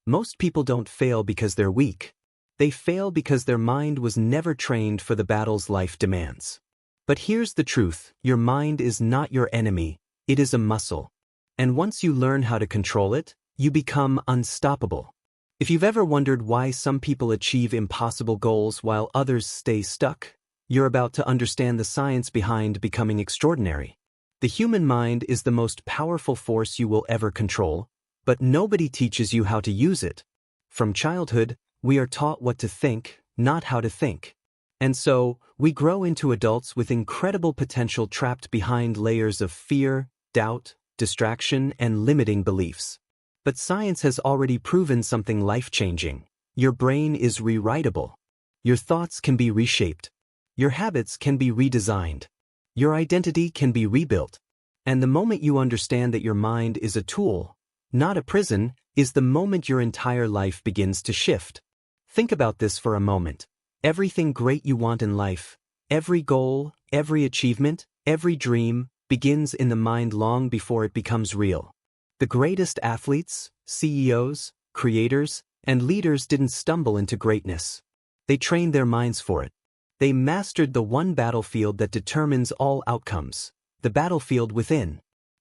Most people don't fail because they're weak. They fail because their mind was never trained for the battles life demands. But here's the truth, your mind is not your enemy, it is a muscle. And once you learn how to control it, you become unstoppable. If you've ever wondered why some people achieve impossible goals while others stay stuck, you're about to understand the science behind becoming extraordinary. The human mind is the most powerful force you will ever control, but nobody teaches you how to use it. From childhood, we are taught what to think, not how to think. And so, we grow into adults with incredible potential trapped behind layers of fear, doubt, distraction, and limiting beliefs. But science has already proven something life-changing. Your brain is rewritable. Your thoughts can be reshaped. Your habits can be redesigned. Your identity can be rebuilt. And the moment you understand that your mind is a tool, not a prison, is the moment your entire life begins to shift. Think about this for a moment. Everything great you want in life, every goal, every achievement, every dream, begins in the mind long before it becomes real. The greatest athletes, CEOs, creators, and leaders didn't stumble into greatness. They trained their minds for it. They mastered the one battlefield that determines all outcomes, the battlefield within.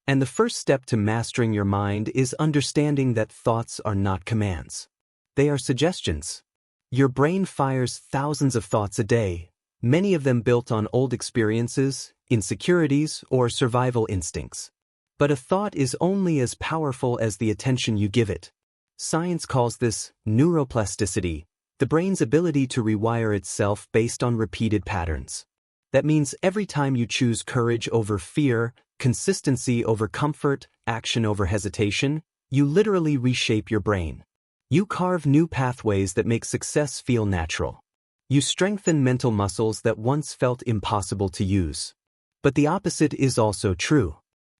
And the first step to mastering your mind is understanding that thoughts are not commands. They are suggestions. Your brain fires thousands of thoughts a day, many of them built on old experiences, insecurities, or survival instincts. But a thought is only as powerful as the attention you give it. Science calls this neuroplasticity, the brain's ability to rewire itself based on repeated patterns. That means every time you choose courage over fear, consistency over comfort, action over hesitation, you literally reshape your brain. You carve new pathways that make success feel natural. You strengthen mental muscles that once felt impossible to use. But the opposite is also true.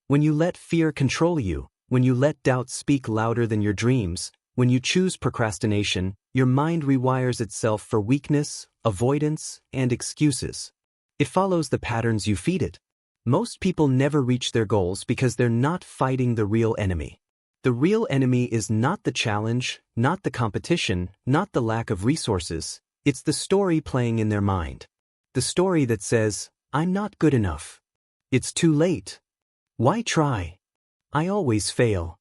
When you let fear control you, when you let doubt speak louder than your dreams, when you choose procrastination, your mind rewires itself for weakness, avoidance, and excuses. It follows the patterns you feed it. Most people never reach their goals because they're not fighting the real enemy. The real enemy is not the challenge, not the competition, not the lack of resources. It's the story playing in their mind. The story that says, I'm not good enough. It's too late. Why try? I always fail.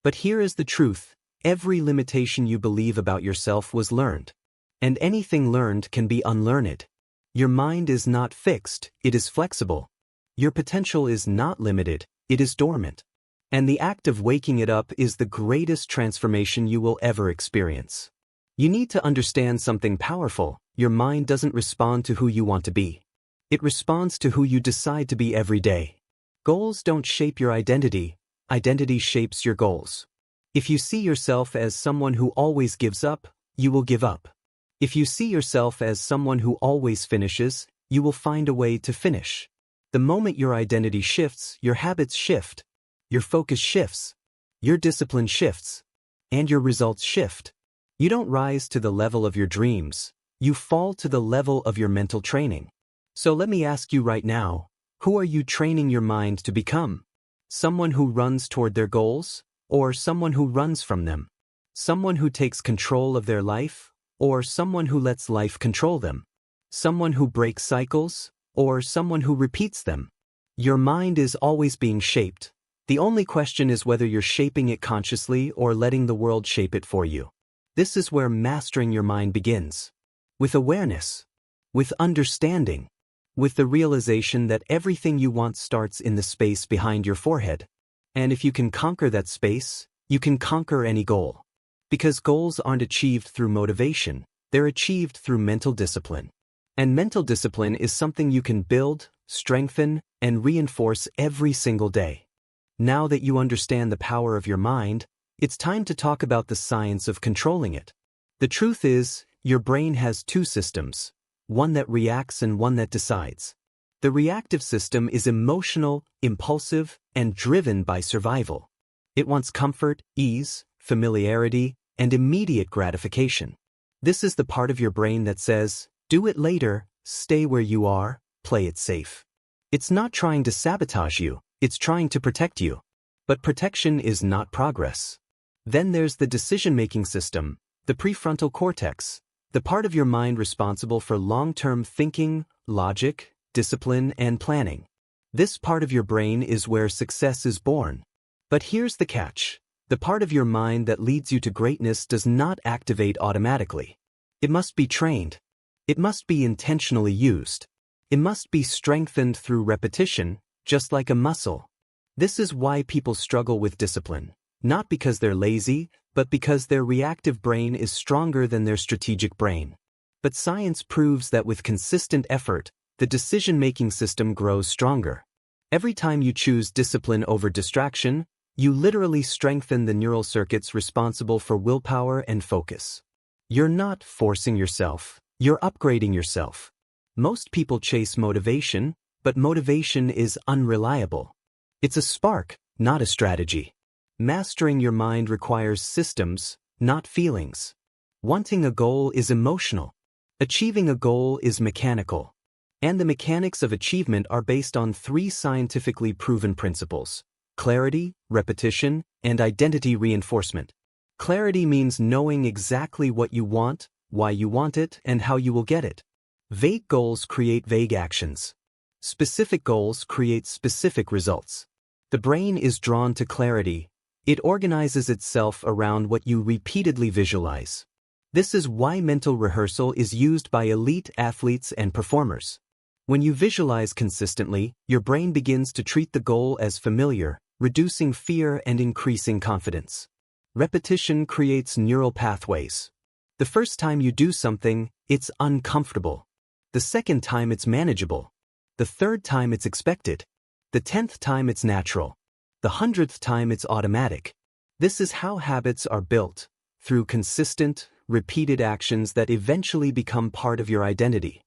But here is the truth. Every limitation you believe about yourself was learned. And anything learned can be unlearned. Your mind is not fixed, it is flexible. Your potential is not limited, it is dormant. And the act of waking it up is the greatest transformation you will ever experience. You need to understand something powerful. Your mind doesn't respond to who you want to be. It responds to who you decide to be every day. Goals don't shape your identity. Identity shapes your goals. If you see yourself as someone who always gives up, you will give up. If you see yourself as someone who always finishes, you will find a way to finish. The moment your identity shifts, your habits shift. Your focus shifts, your discipline shifts, and your results shift. You don't rise to the level of your dreams, you fall to the level of your mental training. So let me ask you right now, who are you training your mind to become? Someone who runs toward their goals, or someone who runs from them? Someone who takes control of their life, or someone who lets life control them? Someone who breaks cycles, or someone who repeats them? Your mind is always being shaped. The only question is whether you're shaping it consciously or letting the world shape it for you. This is where mastering your mind begins. With awareness. With understanding. With the realization that everything you want starts in the space behind your forehead. And if you can conquer that space, you can conquer any goal. Because goals aren't achieved through motivation, they're achieved through mental discipline. And mental discipline is something you can build, strengthen, and reinforce every single day. Now that you understand the power of your mind, it's time to talk about the science of controlling it. The truth is, your brain has two systems, one that reacts and one that decides. The reactive system is emotional, impulsive, and driven by survival. It wants comfort, ease, familiarity, and immediate gratification. This is the part of your brain that says, do it later, stay where you are, play it safe. It's not trying to sabotage you. It's trying to protect you. But protection is not progress. Then there's the decision-making system, the prefrontal cortex, the part of your mind responsible for long-term thinking, logic, discipline, and planning. This part of your brain is where success is born. But here's the catch. The part of your mind that leads you to greatness does not activate automatically. It must be trained. It must be intentionally used. It must be strengthened through repetition, just like a muscle. This is why people struggle with discipline, not because they're lazy, but because their reactive brain is stronger than their strategic brain. But science proves that with consistent effort, the decision-making system grows stronger. Every time you choose discipline over distraction, you literally strengthen the neural circuits responsible for willpower and focus. You're not forcing yourself, you're upgrading yourself. Most people chase motivation, but motivation is unreliable. It's a spark, not a strategy. Mastering your mind requires systems, not feelings. Wanting a goal is emotional. Achieving a goal is mechanical. And the mechanics of achievement are based on 3 scientifically proven principles: clarity, repetition, and identity reinforcement. Clarity means knowing exactly what you want, why you want it, and how you will get it. Vague goals create vague actions. Specific goals create specific results. The brain is drawn to clarity. It organizes itself around what you repeatedly visualize. This is why mental rehearsal is used by elite athletes and performers. When you visualize consistently, your brain begins to treat the goal as familiar, reducing fear and increasing confidence. Repetition creates neural pathways. The first time you do something, it's uncomfortable. The second time it's manageable. The third time it's expected. The 10th time it's natural. The 100th time it's automatic. This is how habits are built, through consistent, repeated actions that eventually become part of your identity.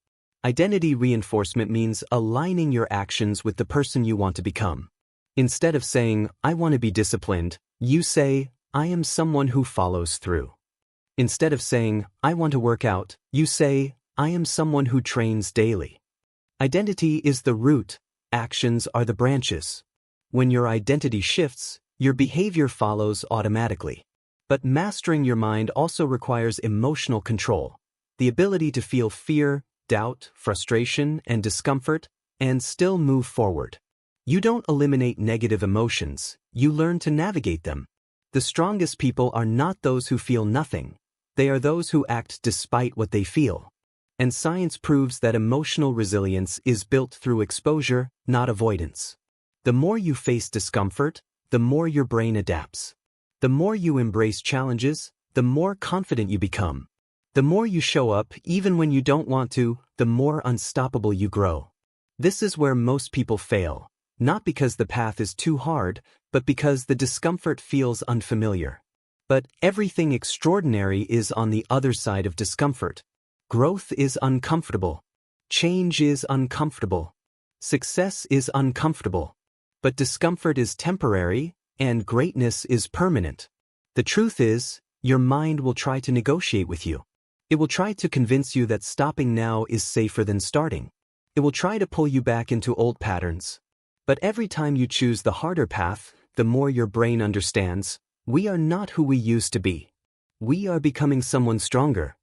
Identity reinforcement means aligning your actions with the person you want to become. Instead of saying, "I want to be disciplined," you say, "I am someone who follows through." Instead of saying, "I want to work out," you say, "I am someone who trains daily." Identity is the root, actions are the branches. When your identity shifts, your behavior follows automatically. But mastering your mind also requires emotional control, the ability to feel fear, doubt, frustration, and discomfort, and still move forward. You don't eliminate negative emotions, you learn to navigate them. The strongest people are not those who feel nothing, they are those who act despite what they feel. And science proves that emotional resilience is built through exposure, not avoidance. The more you face discomfort, the more your brain adapts. The more you embrace challenges, the more confident you become. The more you show up, even when you don't want to, the more unstoppable you grow. This is where most people fail, not because the path is too hard, but because the discomfort feels unfamiliar. But everything extraordinary is on the other side of discomfort. Growth is uncomfortable. Change is uncomfortable. Success is uncomfortable. But discomfort is temporary, and greatness is permanent. The truth is, your mind will try to negotiate with you. It will try to convince you that stopping now is safer than starting. It will try to pull you back into old patterns. But every time you choose the harder path, the more your brain understands, we are not who we used to be. We are becoming someone stronger.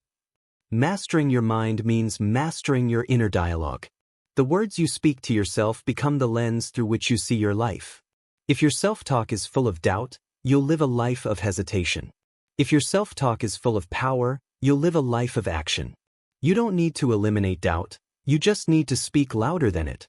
Mastering your mind means mastering your inner dialogue. The words you speak to yourself become the lens through which you see your life. If your self-talk is full of doubt, you'll live a life of hesitation. If your self-talk is full of power, you'll live a life of action. You don't need to eliminate doubt, you just need to speak louder than it.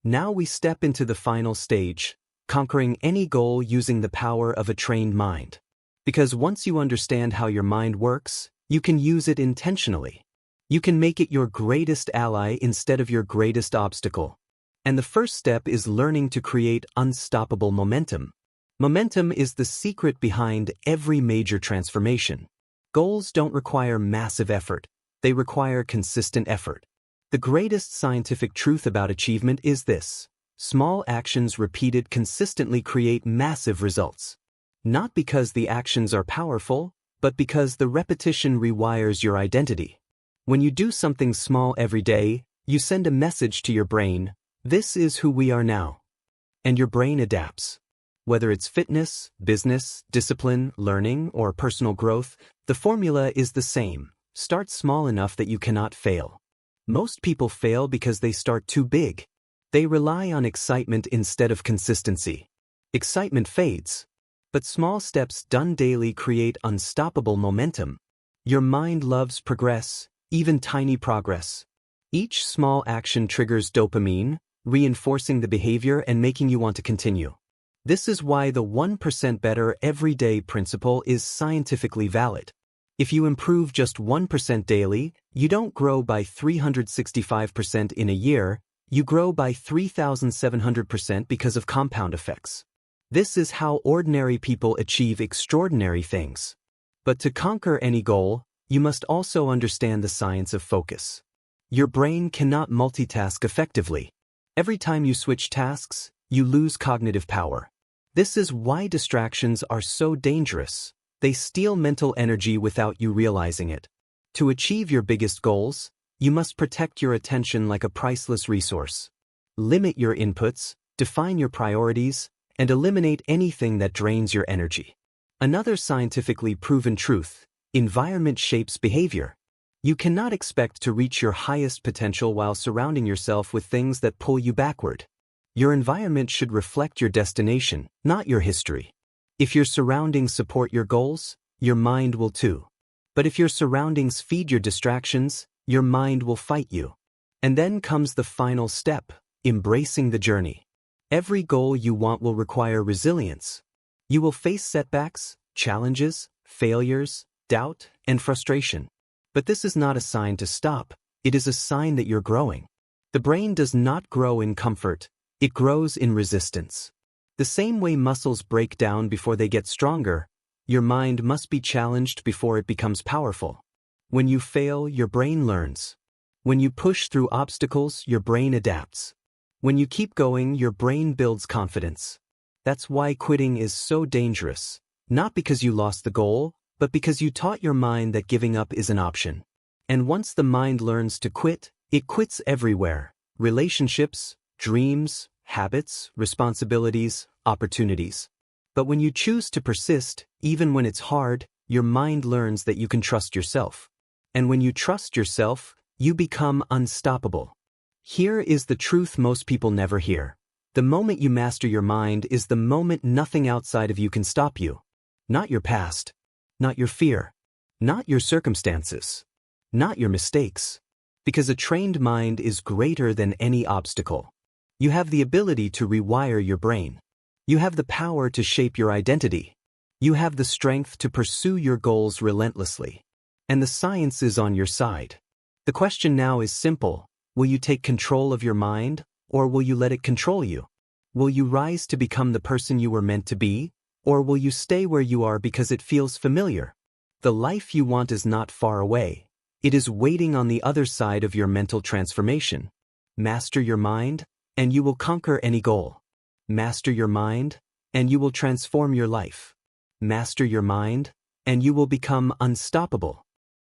Now we step into the final stage, conquering any goal using the power of a trained mind. Because once you understand how your mind works, you can use it intentionally. You can make it your greatest ally instead of your greatest obstacle. And the first step is learning to create unstoppable momentum. Momentum is the secret behind every major transformation. Goals don't require massive effort, they require consistent effort. The greatest scientific truth about achievement is this: small actions repeated consistently create massive results. Not because the actions are powerful, but because the repetition rewires your identity. When you do something small every day, you send a message to your brain, "This is who we are now." And your brain adapts. Whether it's fitness, business, discipline, learning, or personal growth, the formula is the same. Start small enough that you cannot fail. Most people fail because they start too big. They rely on excitement instead of consistency. Excitement fades, but small steps done daily create unstoppable momentum. Your mind loves progress, even tiny progress. Each small action triggers dopamine, reinforcing the behavior and making you want to continue. This is why the 1% better every day principle is scientifically valid. If you improve just 1% daily, you don't grow by 365% in a year, you grow by 3,700% because of compound effects. This is how ordinary people achieve extraordinary things. But to conquer any goal, you must also understand the science of focus. Your brain cannot multitask effectively. Every time you switch tasks, you lose cognitive power. This is why distractions are so dangerous. They steal mental energy without you realizing it. To achieve your biggest goals, you must protect your attention like a priceless resource. Limit your inputs, define your priorities, and eliminate anything that drains your energy. Another scientifically proven truth: environment shapes behavior. You cannot expect to reach your highest potential while surrounding yourself with things that pull you backward. Your environment should reflect your destination, not your history. If your surroundings support your goals, your mind will too. But if your surroundings feed your distractions, your mind will fight you. And then comes the final step: embracing the journey. Every goal you want will require resilience. You will face setbacks, challenges, failures, doubt, and frustration. But this is not a sign to stop, it is a sign that you're growing. The brain does not grow in comfort, it grows in resistance. The same way muscles break down before they get stronger, your mind must be challenged before it becomes powerful. When you fail, your brain learns. When you push through obstacles, your brain adapts. When you keep going, your brain builds confidence. That's why quitting is so dangerous, not because you lost the goal, but because you taught your mind that giving up is an option. And once the mind learns to quit, it quits everywhere: relationships, dreams, habits, responsibilities, opportunities. But when you choose to persist, even when it's hard, your mind learns that you can trust yourself. And when you trust yourself, you become unstoppable. Here is the truth most people never hear. The moment you master your mind is the moment nothing outside of you can stop you. Not your past. Not your fear. Not your circumstances. Not your mistakes. Because a trained mind is greater than any obstacle. You have the ability to rewire your brain. You have the power to shape your identity. You have the strength to pursue your goals relentlessly. And the science is on your side. The question now is simple: will you take control of your mind, or will you let it control you? Will you rise to become the person you were meant to be, or will you stay where you are because it feels familiar? The life you want is not far away. It is waiting on the other side of your mental transformation. Master your mind, and you will conquer any goal. Master your mind, and you will transform your life. Master your mind, and you will become unstoppable.